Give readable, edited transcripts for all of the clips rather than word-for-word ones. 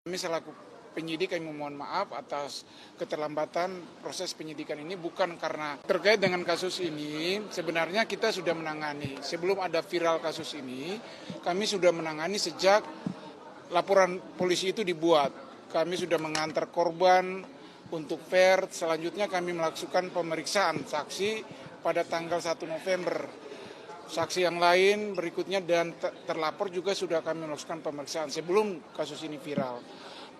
Kami selaku penyidik kami memohon maaf atas keterlambatan proses penyidikan ini, bukan karena terkait dengan kasus ini. Sebenarnya kita sudah menangani sebelum ada viral kasus ini, kami sudah menangani sejak laporan polisi itu dibuat. Kami sudah mengantar korban untuk fair. Selanjutnya kami melakukan pemeriksaan saksi pada tanggal 1 November. Saksi yang lain berikutnya dan terlapor juga sudah kami melakukan pemeriksaan sebelum kasus ini viral.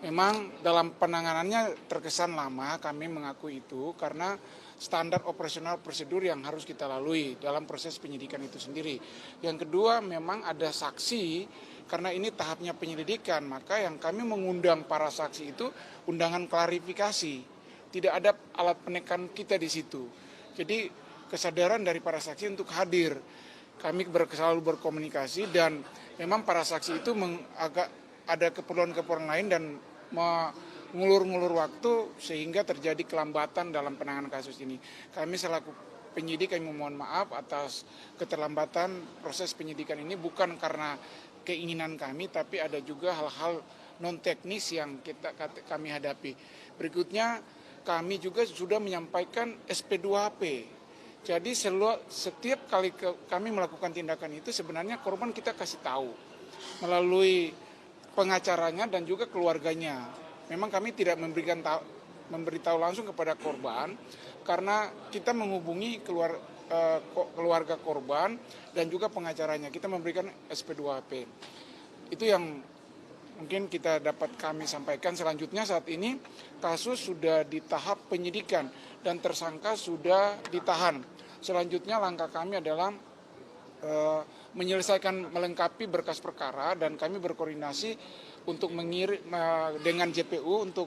Memang dalam penanganannya terkesan lama, kami mengakui itu karena standar operasional prosedur yang harus kita lalui dalam proses penyidikan itu sendiri. Yang kedua, memang ada saksi, karena ini tahapnya penyelidikan, maka yang kami mengundang para saksi itu undangan klarifikasi. Tidak ada alat penekan kita di situ. Jadi kesadaran dari para saksi untuk hadir. Kami selalu berkomunikasi dan memang para saksi itu agak ada keperluan-keperluan lain dan mengulur-ngulur waktu sehingga terjadi kelambatan dalam penanganan kasus ini. Kami selaku penyidik kami memohon maaf atas keterlambatan proses penyidikan ini, bukan karena keinginan kami, tapi ada juga hal-hal non teknis yang kami hadapi. Berikutnya kami juga sudah menyampaikan SP2HP. Jadi setiap kali kami melakukan tindakan itu sebenarnya korban kita kasih tahu melalui pengacaranya dan juga keluarganya. Memang kami tidak memberitahu langsung kepada korban karena kita menghubungi keluarga korban dan juga pengacaranya. Kita memberikan SP2HP. Itu yang mungkin kita dapat kami sampaikan. Selanjutnya saat ini kasus sudah di tahap penyidikan dan tersangka sudah ditahan. Selanjutnya langkah kami adalah menyelesaikan melengkapi berkas perkara dan kami berkoordinasi untuk dengan JPU untuk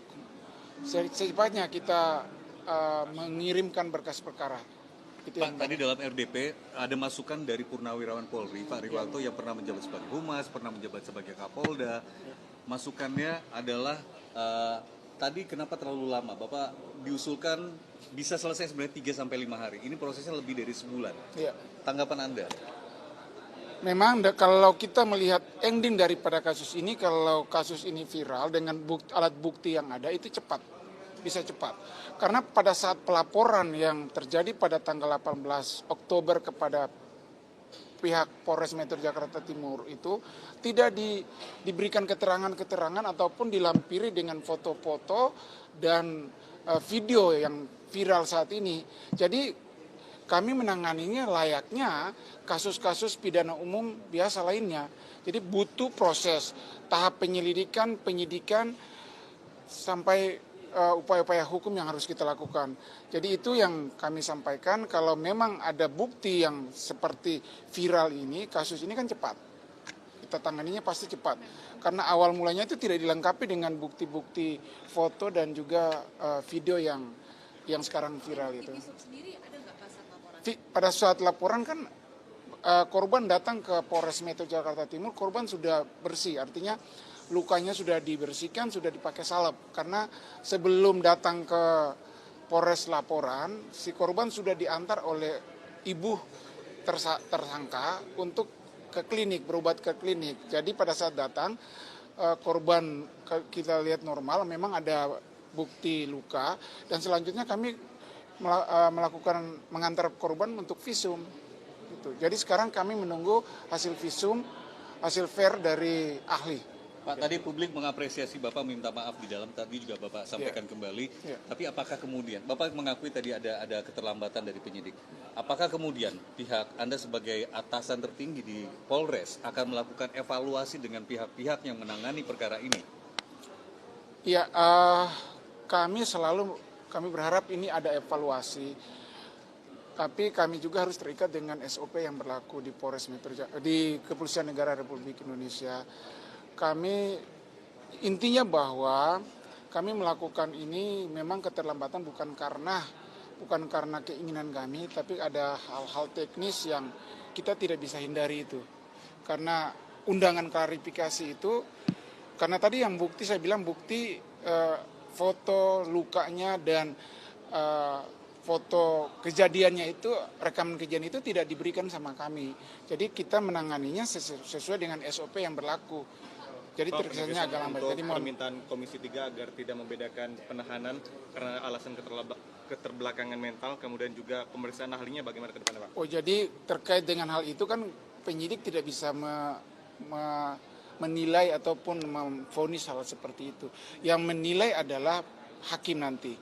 secepatnya kita mengirimkan berkas perkara. Itu Pak, tadi dalam RDP ada masukan dari Purnawirawan Polri, Pak Riwanto yang pernah menjabat sebagai Humas, pernah menjabat sebagai Kapolda. Masukannya adalah tadi kenapa terlalu lama? Bapak diusulkan bisa selesai sebenarnya 3-5 hari. Ini prosesnya lebih dari sebulan. Ya. Tanggapan Anda? Memang kalau kita melihat ending daripada kasus ini, kalau kasus ini viral dengan alat bukti yang ada itu cepat, bisa cepat. Karena pada saat pelaporan yang terjadi pada tanggal 18 Oktober kepada pihak Polres Metro Jakarta Timur itu tidak diberikan keterangan-keterangan ataupun dilampiri dengan foto-foto dan video yang viral saat ini. Jadi kami menanganinya layaknya kasus-kasus pidana umum biasa lainnya. Jadi butuh proses tahap penyelidikan, penyidikan, sampai upaya-upaya hukum yang harus kita lakukan. Jadi itu yang kami sampaikan, kalau memang ada bukti yang seperti viral ini, kasus ini kan cepat. Kita tanganinya pasti cepat. Karena awal mulanya itu tidak dilengkapi dengan bukti-bukti foto dan juga video yang sekarang viral itu. Pada saat laporan kan korban datang ke Polres Metro Jakarta Timur, korban sudah bersih, artinya lukanya sudah dibersihkan, sudah dipakai salep. Karena sebelum datang ke Polres laporan, si korban sudah diantar oleh ibu tersangka untuk ke klinik, berobat ke klinik. Jadi pada saat datang, korban kita lihat normal, memang ada bukti luka, dan selanjutnya kami mengantar korban untuk visum. Gitu. Jadi sekarang kami menunggu hasil visum, hasil fair dari ahli. Pak, tadi publik mengapresiasi Bapak minta maaf di dalam, tadi juga Bapak sampaikan kembali. Tapi apakah kemudian, Bapak mengakui tadi ada keterlambatan dari penyidik. Apakah kemudian pihak Anda sebagai atasan tertinggi di Polres akan melakukan evaluasi dengan pihak-pihak yang menangani perkara ini? Ya, kami berharap ini ada evaluasi. Tapi kami juga harus terikat dengan SOP yang berlaku di Polres di Kepolisian Negara Republik Indonesia. Kami intinya bahwa kami melakukan ini memang keterlambatan bukan karena keinginan kami, tapi ada hal-hal teknis yang kita tidak bisa hindari itu. Karena undangan klarifikasi itu, karena tadi yang bukti saya bilang bukti foto lukanya dan foto kejadiannya itu, rekaman kejadian itu tidak diberikan sama kami. Jadi kita menanganinya sesuai dengan SOP yang berlaku. Jadi Pak, terkesannya penegasan agak lambat. untuk Jadi mohon permintaan Komisi 3 agar tidak membedakan penahanan karena alasan keterbelakangan mental, kemudian juga pemeriksaan ahlinya bagaimana ke depannya, Pak? Oh, jadi terkait dengan hal itu kan penyidik tidak bisa menilai ataupun memvonis hal seperti itu. Yang menilai adalah hakim nanti.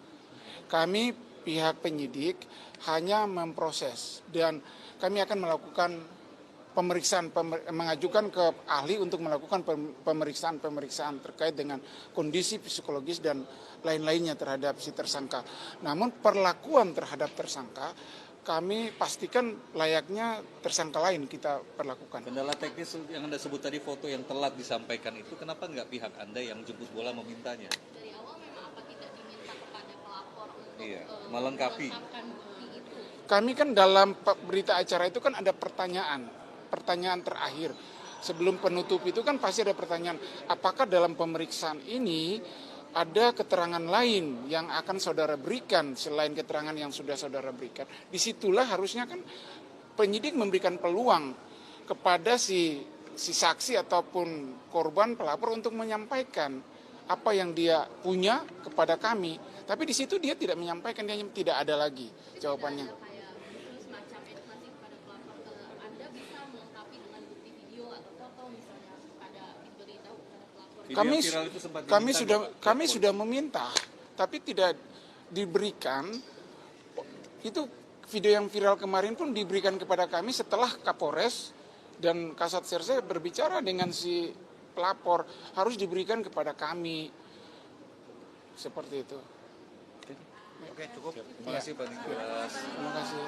Kami pihak penyidik hanya memproses dan kami akan melakukan mengajukan ke ahli untuk melakukan pemeriksaan terkait dengan kondisi psikologis dan lain-lainnya terhadap si tersangka. Namun perlakuan terhadap tersangka kami pastikan layaknya tersangka lain kita perlakukan. Kendala teknis yang Anda sebut tadi, foto yang telat disampaikan itu, kenapa nggak pihak Anda yang jemput bola memintanya? Dari awal memang apa tidak diminta kepada pelapor untuk melengkapi. melengkapkan bukti itu? Kami kan dalam berita acara itu kan ada pertanyaan terakhir. Sebelum penutup itu kan pasti ada pertanyaan, apakah dalam pemeriksaan ini ada keterangan lain yang akan saudara berikan selain keterangan yang sudah saudara berikan. Disitulah harusnya kan penyidik memberikan peluang kepada si saksi ataupun korban pelapor untuk menyampaikan apa yang dia punya kepada kami. Tapi di situ dia tidak menyampaikan, dia tidak ada lagi jawabannya. Kayak semacam edukasi kepada pelapor, Anda bisa melengkapi dengan bukti video atau foto misalnya pada diberitahu kepada pelapor. Video yang viral itu sempat diminta Kami sudah meminta, tapi tidak diberikan. Itu video yang viral kemarin pun diberikan kepada kami setelah Kapolres dan Kasat Serse berbicara dengan si pelapor, harus diberikan kepada kami. Seperti itu. Oke, cukup. Terima kasih Pak Nikolas. Terima kasih.